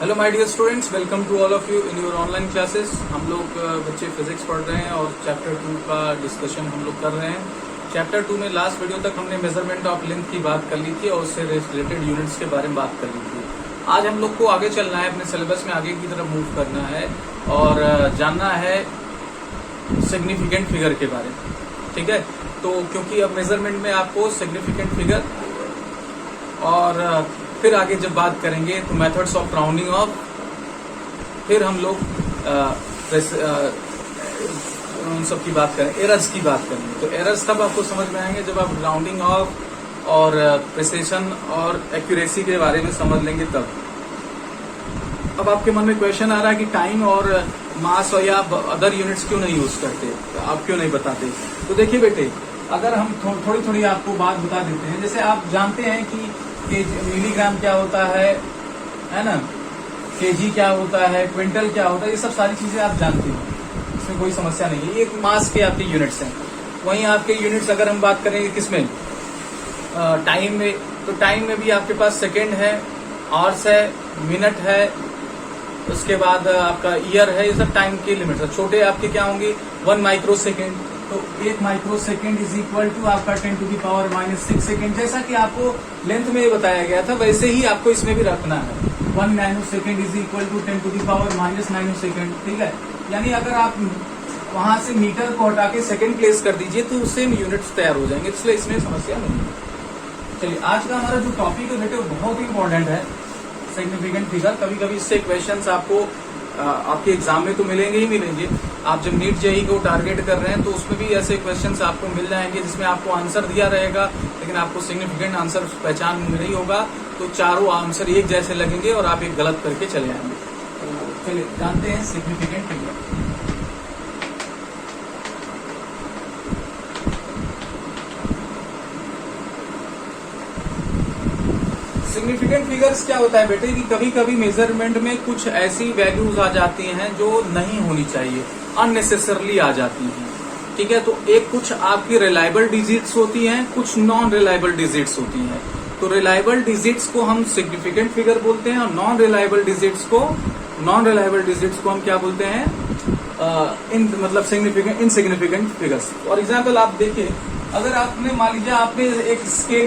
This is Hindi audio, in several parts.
Hello my dear students, welcome to all of you in your online classes. हम लोग बच्चे फिजिक्स पढ़ रहे हैं और चैप्टर 2 का डिस्कशन हम लोग कर रहे हैं। चैप्टर 2 में लास्ट वीडियो तक हमने मेजरमेंट ऑफ लेंथ की बात कर ली थी और उससे रिलेटेड यूनिट्स के बारे में बात कर ली थी। आज हम लोग को आगे चलना है, अपने सिलेबस में आगे की तरफ मूव करना है और जानना है सिग्निफिकेंट फिगर के बारे में। ठीक है, तो क्योंकि अब मेजरमेंट में आपको सिग्निफिकेंट फिगर और फिर आगे जब बात करेंगे तो मेथड्स ऑफ राउंडिंग ऑफ, फिर हम लोग उन सब की बात करें, एरर्स की बात करेंगे। तो एरर्स तब आपको समझ में आएंगे जब आप राउंडिंग ऑफ और प्रिसिशन और एक्यूरेसी के बारे में समझ लेंगे तब। अब आपके मन में क्वेश्चन आ रहा है कि टाइम और मास और या अदर यूनिट्स क्यों नहीं यूज करते, आप क्यों नहीं बताते। तो देखिए बेटे, अगर हम थोड़ी थोड़ी आपको बात बता देते हैं। जैसे आप जानते हैं कि मिलीग्राम क्या होता है ना, केजी क्या होता है, क्विंटल क्या होता है, ये सब सारी चीजें आप जानते हो, इसमें कोई समस्या नहीं है। ये मास के आपके यूनिट्स हैं। वहीं आपके यूनिट्स अगर हम बात करेंगे किसमें, टाइम में, तो टाइम में भी आपके पास सेकेंड है, आवर्स है, मिनट है, उसके बाद आपका ईयर है। ये सब टाइम के लिमिट्स है। छोटे आपके क्या होंगे, 1 माइक्रो सेकेंड, तो 1 micro second is equal to आपका 10⁻⁻6 सेकेंड। जैसा कि आपको लेंथ में बताया गया था वैसे ही आपको इसमें भी रखना है। 1 nano second is equal to 10⁻⁻9 second. ठीक है, यानी अगर आप वहां से मीटर को हटा के सेकेंड प्लेस कर दीजिए तो उससे यूनिट्स तैयार हो जाएंगे, इसलिए इसमें समस्या नहीं है। चलिए, आज का हमारा जो टॉपिक है बेटे वो बहुत ही इंपॉर्टेंट है, सिग्निफिकेंट फिगर। कभी कभी इससे क्वेश्चंस आपको आपके एग्जाम में तो मिलेंगे ही मिलेंगे। आप जब नीट जेईई को टारगेट कर रहे हैं तो उसमें भी ऐसे क्वेश्चंस आपको मिल जाएंगे जिसमें आपको आंसर दिया रहेगा, लेकिन आपको सिग्निफिकेंट आंसर पहचान में नहीं होगा, तो चारों आंसर एक जैसे लगेंगे और आप एक गलत करके चले आएंगे। तो चलिए जानते हैं सिग्निफिकेंट फिगर। सिग्निफिकेंट फिगर्स क्या होता है बेटे कि कभी कभी मेजरमेंट में कुछ ऐसी वैल्यूज आ जाती हैं जो नहीं होनी चाहिए, अननेसेसरली आ जाती हैं। ठीक है, तो एक कुछ आपकी रिलायबल डिजिट्स होती हैं, कुछ नॉन रिलायबल डिजिट्स होती हैं। तो रिलायबल डिजिट्स को हम सिग्निफिकेंट फिगर बोलते हैं और नॉन रिलायबल डिजिट्स को हम क्या बोलते हैं, मतलब significant insignificant figures. For example आप देखिए, अगर आपने मान लीजिए आपने एक स्केल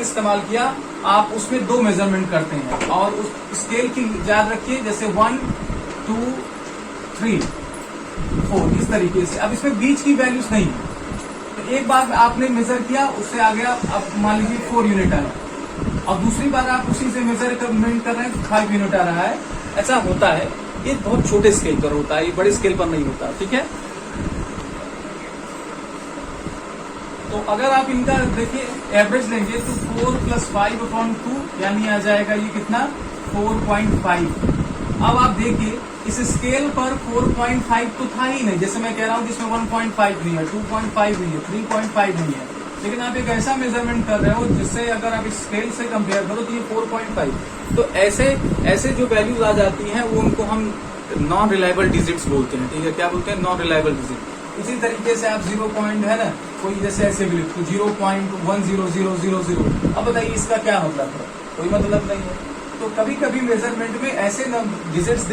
इस्तेमाल किया, आप उसमें 2 मेजरमेंट करते हैं और उस स्केल की याद रखिए, जैसे 1 2 3 4 इस तरीके से। अब इसमें बीच की वैल्यूज नहीं है, तो एक बार आपने मेजर किया, उससे आ गया, अब मान लीजिए 4 यूनिट आया, और दूसरी बार आप उसी से मेजरमेंट कर रहे हैं, 5 यूनिट आ रहा है। ऐसा होता है, ये बहुत छोटे स्केल पर होता है, ये बड़े स्केल पर नहीं होता। ठीक है, तो अगर आप इनका देखिए एवरेज लेंगे तो 4 + 5/2 यानी आ जाएगा ये कितना, 4.5। अब आप देखिए इस स्केल पर 4.5 तो था ही नहीं, जैसे मैं कह रहा हूँ कि इसमें 1.5 नहीं है, 2.5 नहीं है, 3.5 नहीं है, लेकिन आप एक ऐसा मेजरमेंट कर रहे हो जिससे अगर आप इस स्केल से कंपेयर करो तो ये 4.5। तो ऐसे जो वैल्यूज आ जाती हैं वो उनको हम नॉन रिलायबल डिजिट्स बोलते हैं। ठीक है, क्या बोलते हैं, नॉन रिलायबल डिजिट। इसी तरीके से आप 0 पॉइंट है ना, कोई जैसे ऐसे भी लिखो 0.10000। अब बताइए इसका क्या मतलब है, कोई मतलब नहीं है। तो कभी कभी मेजरमेंट में ऐसे डिजिट्स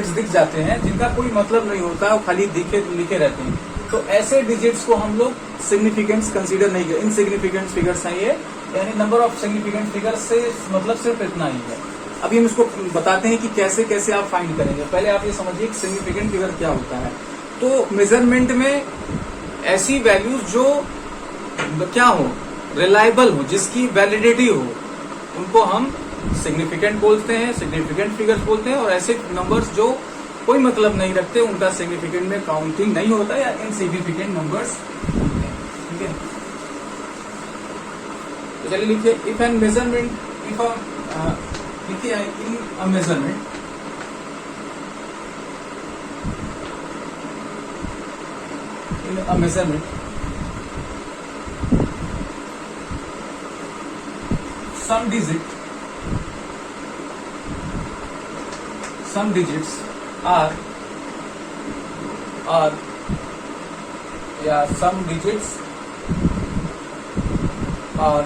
दिख जाते हैं जिनका कोई मतलब नहीं होता, वो खाली लिखे रहते हैं। तो ऐसे डिजिट्स को हम लोग सिग्निफिकेंस कंसीडर नहीं करते, इनसिग्निफिकेंट फिगर्स हैं ये, यानी नंबर ऑफ सिग्निफिकेंट फिगर्स से मतलब सिर्फ इतना ही है। अभी हम इसको बताते हैं कि कैसे कैसे आप फाइंड करेंगे। पहले आप ये समझिए कि सिग्निफिकेंट फिगर क्या होता है। तो मेजरमेंट में ऐसी वैल्यूज जो क्या हो, रिलायबल हो, जिसकी वैलिडिटी हो, उनको हम सिग्निफिकेंट बोलते हैं, सिग्निफिकेंट फिगर्स बोलते हैं। और ऐसे नंबर्स जो कोई मतलब नहीं रखते, उनका सिग्निफिकेंट में काउंटिंग नहीं होता या इनसिग्निफिकेंट नंबर्स होते हैं। ठीक है, तो चलिए लिखिए, इफ एन मेजरमेंट, देखिए in a measurement, some digits are some digits are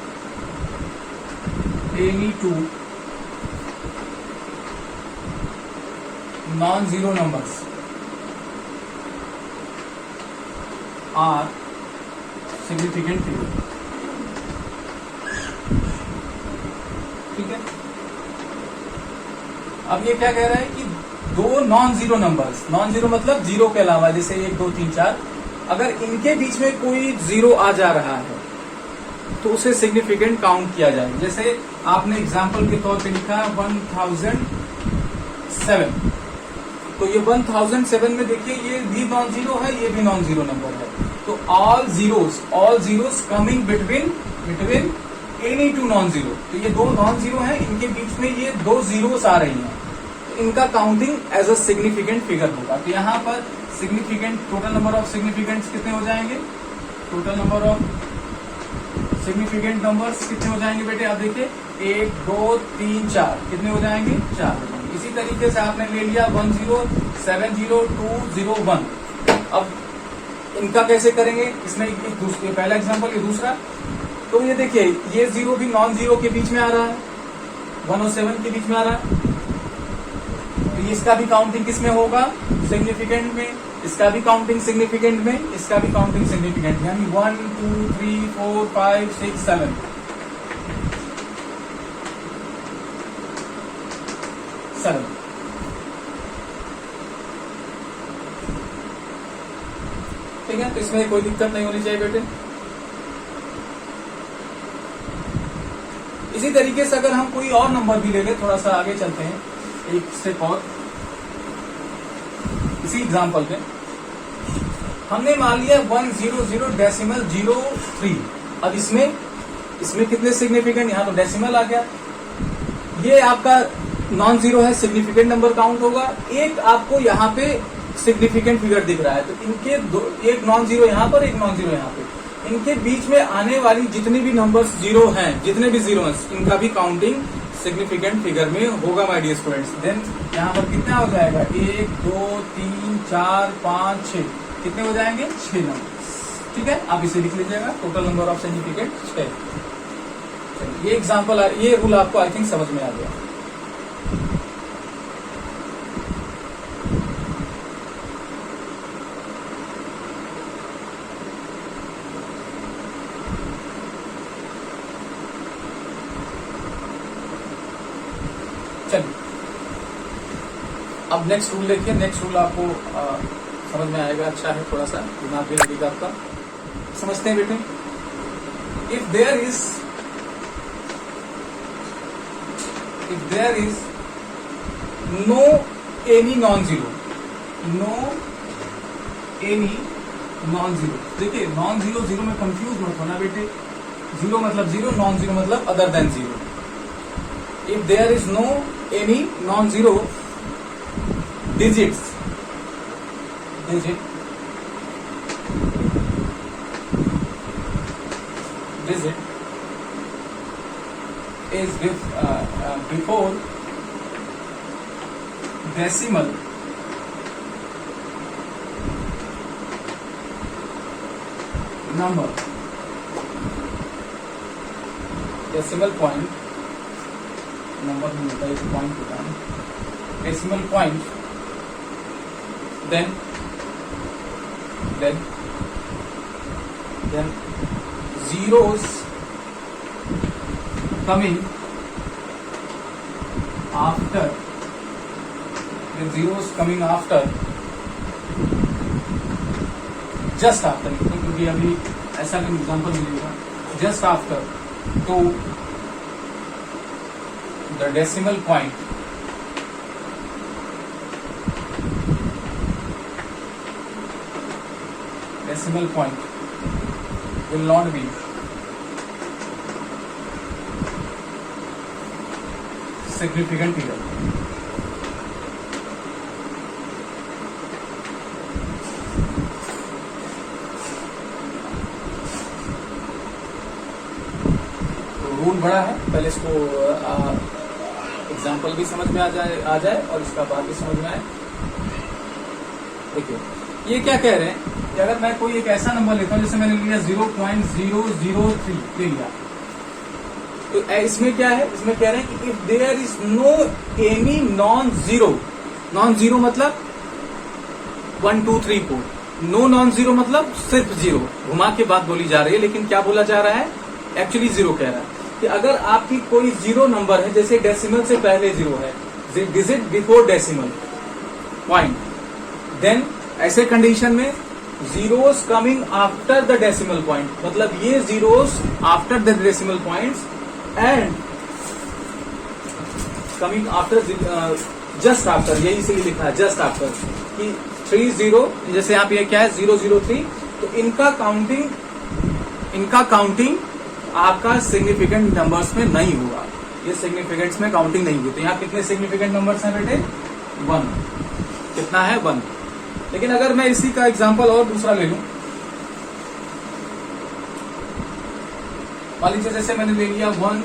any two non-zero numbers are significant figure. ठीक है, अब ये क्या कह रहा है कि दो non zero numbers, non zero मतलब जीरो के अलावा, जैसे 1 2 3 4, अगर इनके बीच में कोई जीरो आ जा रहा है तो उसे सिग्निफिकेंट काउंट किया जाए. जैसे आपने एग्जांपल के तौर पे लिखा 1007, तो ये 1007 में देखिए ये भी नॉन जीरो है, ये भी नॉन जीरो नंबर है. तो all zeros coming between any two non zero. तो ये दो नॉन जीरो हैं, इनके बीच में ये दो जीरोस आ रही हैं, तो इनका counting as a significant figure होगा. तो यहाँ पर significant total number of significants कितने हो जाएंगे, total number of significant numbers कितने हो जाएंगे बेटे, आप देखिए 1 2 3 4 कितने हो जाएंगे, 4. इसी तरीके से आपने ले लिया 10702001. अब इनका कैसे करेंगे, इसमें ये पहला एग्जांपल, ये दूसरा. तो ये देखिए ये जीरो भी नॉन जीरो के बीच में आ रहा है, 107 के बीच में आ रहा है. तो इसका भी काउंटिंग किस में होगा, सिग्निफिकेंट में. इसका भी काउंटिंग सिग्निफिकेंट में, इसका भी काउंटिंग सिग्निफिकेंट. यानी 1 2 3 4 5 6 7 7. ठीक है, तो इसमें कोई दिक्कत नहीं होनी चाहिए बेटे. इसी तरीके से अगर हम कोई और नंबर भी ले लें, थोड़ा सा आगे चलते हैं एक स्टेप और. इसी एग्जांपल पे हमने मान लिया 100.03. अब इसमें कितने सिग्निफिकेंट, यहाँ तो डेसिमल आ गया. ये आपका नॉन जीरो है, सिग्निफिकेंट नंबर काउंट होगा. एक आपको यहाँ पे सिग्निफिकेंट फिगर दिख रहा है, तो इनके एक नॉन जीरो यहाँ पर, एक नॉन जीरो यहाँ पे, इनके बीच में आने वाली जितने भी नंबर्स जीरो हैं, जितने भी जीरो हैं, इनका भी काउंटिंग सिग्निफिकेंट फिगर में होगा माय डियर स्टूडेंट्स. देन यहाँ पर कितना हो जाएगा, 1 2 3 4 5 6, कितने हो जाएंगे, 6 नंबर. ठीक है, आप इसे लिख लीजिएगा, टोटल नंबर ऑफ सिग्निफिकेंट 6. ये एग्जांपल, ये रूल आपको आई थिंक समझ में आ गया. चलिए अब नेक्स्ट रूल देखिए. नेक्स्ट रूल आपको समझ में आएगा, अच्छा है, थोड़ा सा दिमाग भी लगेगा आपका. समझते हैं बेटे. If there is no any non zero, देखिए नॉन जीरो, जीरो में कंफ्यूज मत होना बेटे. जीरो मतलब जीरो, नॉन जीरो मतलब other than zero. If there is no any non-zero digit is before decimal number, decimal point number नहीं होता है, पॉइंट होता है, decimal point. Then zeros coming after, just after, क्योंकि अभी ऐसा कोई एग्जांपल मिलेगा, just after, तो the decimal point will not be significant figure. Rule बड़ा है, पहले इसको एग्जाम्पल भी समझ में आ जाए और इसका बात भी समझ में आए. देखिए ये क्या कह रहे हैं कि अगर मैं कोई एक ऐसा नंबर लेता हूं, जैसे मैंने लिया 0.003 ले लिया, तो इसमें क्या है, इसमें कह रहे हैं कि if there is no any non zero मतलब 1 2 3 4, नो नॉन जीरो मतलब सिर्फ जीरो, घुमा के बात बोली जा रही है, लेकिन क्या बोला जा रहा है, एक्चुअली जीरो कह रहा है कि अगर आपकी कोई जीरो नंबर है, जैसे डेसिमल से पहले जीरो है, digit before decimal point, then ऐसे कंडीशन में zeros coming after the decimal point, मतलब ये zeros after the decimal points and coming after just after, यही से लिखा है जस्ट आफ्टर कि 30, जैसे यहाँ पे ये क्या है 003, तो इनका काउंटिंग आपका सिग्निफिकेंट नंबर्स में नहीं होगा, ये सिग्निफिकेंट्स में काउंटिंग नहीं होगी। तो यहाँ कितने सिग्निफिकेंट नंबर्स हैं बेटे, 1, कितना है 1। लेकिन अगर मैं इसी का एग्जांपल और दूसरा ले लूं, मान लीजिए जैसे मैंने ले लिया 1,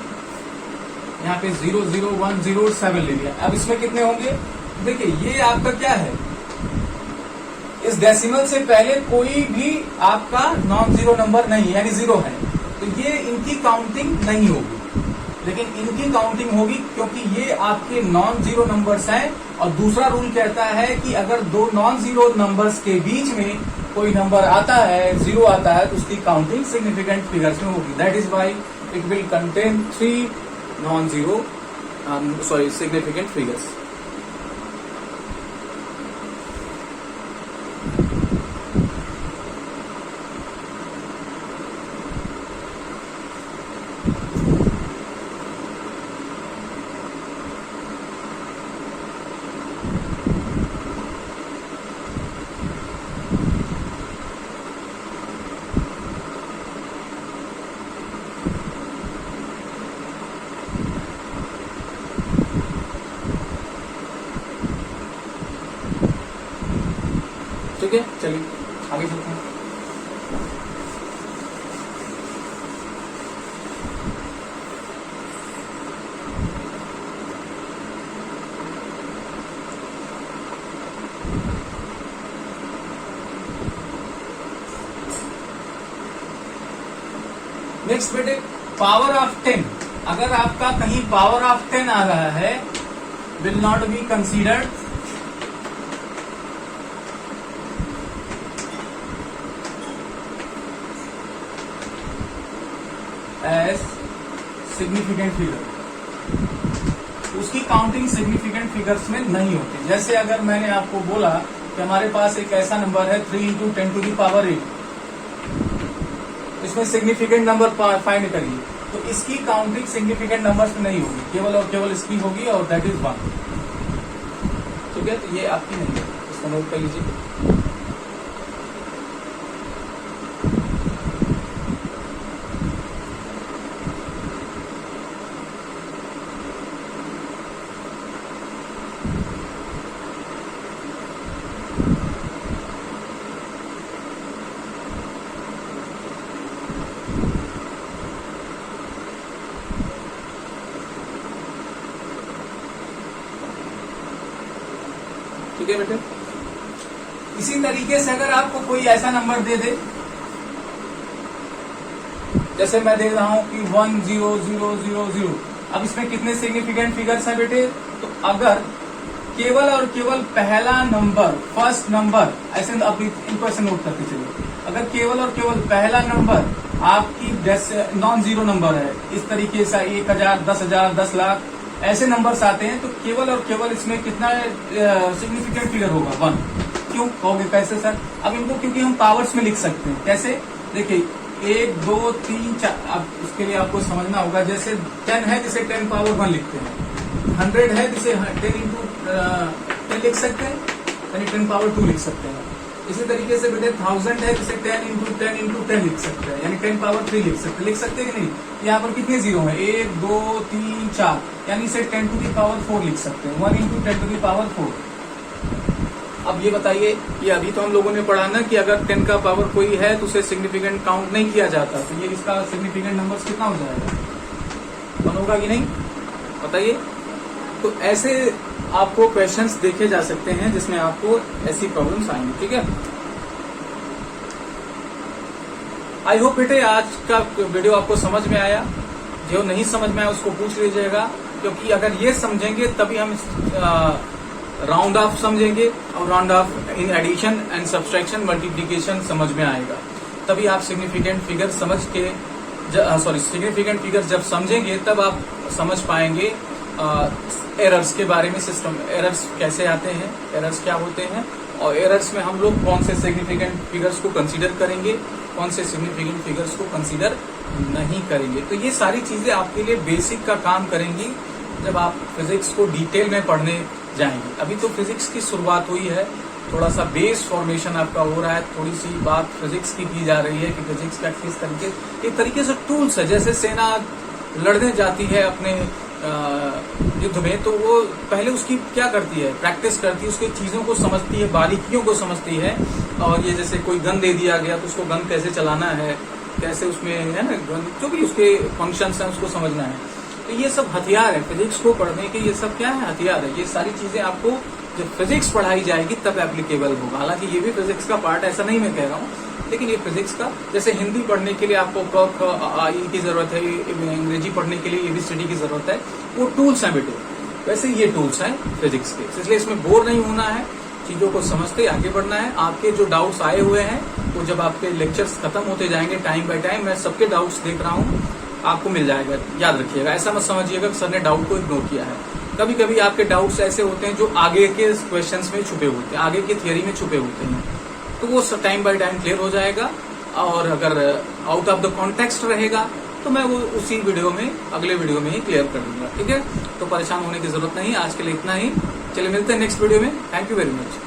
यहाँ पे 00107 ले लिया, अब इसमें कितने होंगे, देखिए ये आपका क्या है, इस डेसिमल से पहले कोई भी आपका नॉन जीरो नंबर नहीं यानी जीरो है, तो ये इनकी काउंटिंग नहीं होगी, लेकिन इनकी काउंटिंग होगी क्योंकि ये आपके नॉन जीरो नंबर्स हैं। और दूसरा रूल कहता है कि अगर दो नॉन जीरो नंबर्स के बीच में कोई नंबर आता है, जीरो आता है, तो उसकी काउंटिंग सिग्निफिकेंट फिगर्स में होगी। That is why it will contain 3 non zero significant figures. ठीक है, चलिए आगे चलते हैं। नेक्स्ट बेटे पावर ऑफ 10, अगर आपका कहीं पावर ऑफ 10 आ रहा है, will not be considered as significant figure, उसकी काउंटिंग सिग्निफिकेंट फिगर्स में नहीं होती। जैसे अगर मैंने आपको बोला कि हमारे पास एक ऐसा नंबर है 3 × 10⁸, इसमें सिग्निफिकेंट नंबर फाइंड करिए, तो इसकी काउंटिंग सिग्निफिकेंट नंबर्स में नहीं होगी, केवल और केवल इसकी होगी, और दैट इज 1। ठीक है, तो ये आपकी नहीं है, इसको नोट कर लीजिए। ठीक है बेटे, इसी तरीके से अगर आपको कोई ऐसा नंबर दे दे, जैसे मैं दे रहा हूं कि 10000, अब इसमें कितने सिग्निफिकेंट फिगर्स हैं बेटे, तो अगर केवल और केवल पहला नंबर, फर्स्ट नंबर, ऐसे आप इनको ऐसे नोट करते चलिए, अगर केवल और केवल पहला नंबर आपकी नॉन जीरो नंबर है, इस तरीके से 1000, 10,000, 10 लाख ऐसे नंबर्स आते हैं, तो केवल और केवल इसमें कितना सिग्निफिकेंट फिगर होगा 1। क्यों कहोगे, कैसे सर? अब इनको क्योंकि हम पावर्स में लिख सकते हैं। कैसे? देखिए 1 2 3 4, अब उसके लिए आपको समझना होगा, जैसे 10 है जिसे 10 पावर 1 लिखते हैं, 100 है जिसे 10 × 10 लिख सकते हैं, यानी 10 पावर 2 लिख सकते हैं। इसी तरीके से बेटे 1000 है जिसे 10 × 10 × 10 लिख सकते हैं, यानी 10 पावर 3 लिख सकते हैं कि नहीं? यहाँ पर कितने जीरो हैं, 1 2 3 4, यानी इसे 10⁴ लिख सकते हैं, 1 × 10⁴। अब ये बताइए कि अभी तो हम लोगों ने पढ़ा ना कि अगर 10 का पावर कोई है तो उसे सिग्निफिकेंट काउंट नहीं किया जाता, तो ये इसका सिग्निफिकेंट नंबर कितना हो जाएगा, 1 होगा कि नहीं, बताइए। तो ऐसे आपको क्वेश्चंस देखे जा सकते हैं जिसमें आपको ऐसी प्रॉब्लम्स आएंगी। ठीक है, आई होप बेटे आज का वीडियो आपको समझ में आया। जो नहीं समझ में आए उसको पूछ लीजिएगा, क्योंकि अगर ये समझेंगे तभी हम राउंड ऑफ समझेंगे, और round off in addition and subtraction multiplication समझ में आएगा। तभी आप सिग्निफिकेंट फिगर समझ के सिग्निफिकेंट फिगर जब समझेंगे तब आप समझ पाएंगे एरर्स के बारे में। सिस्टम एरर्स कैसे आते हैं, एरर्स क्या होते हैं, और एरर्स में हम लोग कौन से सिग्निफिकेंट फिगर्स को कंसीडर करेंगे, कौन से सिग्निफिकेंट फिगर्स को कंसीडर नहीं करेंगे। तो ये सारी चीजें आपके लिए बेसिक का काम करेंगी जब आप फिजिक्स को डिटेल में पढ़ने जाएंगे। अभी तो फिजिक्स की शुरुआत हुई है, थोड़ा सा बेस फॉर्मेशन आपका हो रहा है, थोड़ी सी बात फिजिक्स की जा रही है कि फिजिक्स का किस तरीके, एक तरीके से टूल्स है। जैसे सेना लड़ने जाती है अपने युद्ध में, तो वो पहले उसकी क्या करती है, प्रैक्टिस करती है, उसकी चीजों को समझती है, बारीकियों को समझती है। और ये जैसे कोई गन दे दिया गया तो उसको गन कैसे चलाना है, कैसे उसमें है ना गन, जो भी उसके फंक्शंस हैं उसको समझना है। तो ये सब हथियार है फिजिक्स को पढ़ने के, ये सब क्या है, हथियार है। ये सारी चीजें आपको जब फिजिक्स पढ़ाई जाएगी तब एप्लीकेबल होगा। हालांकि ये भी फिजिक्स का पार्ट, ऐसा नहीं मैं कह रहा हूँ, लेकिन ये फिजिक्स का, जैसे हिंदी पढ़ने के लिए आपको क ख आ ई की जरूरत है, अंग्रेजी पढ़ने के लिए ABCD की जरूरत है, वो टूल्स हैं बेटे, वैसे ये टूल्स हैं फिजिक्स के। इसलिए इसमें बोर नहीं होना है, चीजों को समझते आगे बढ़ना है। आपके जो डाउट्स आए हुए हैं वो जब आपके लेक्चर्स खत्म होते जाएंगे टाइम बाय टाइम, मैं सबके डाउट्स देख रहा हूँ, आपको मिल जाएगा। याद रखिएगा, ऐसा मत समझिएगा कि सर ने डाउट को इग्नोर किया है। कभी कभी आपके डाउट्स ऐसे होते हैं जो आगे के क्वेश्चंस में छुपे होते हैं, आगे के थियरी में छुपे होते हैं, तो वो टाइम बाय टाइम क्लियर हो जाएगा। और अगर आउट ऑफ द कॉन्टेक्स्ट रहेगा तो मैं वो उसी वीडियो में, अगले वीडियो में ही क्लियर कर दूंगा। ठीक है, तो परेशान होने की जरूरत नहीं। आज के लिए इतना ही, चलिए मिलते हैं नेक्स्ट वीडियो में। Thank you very much.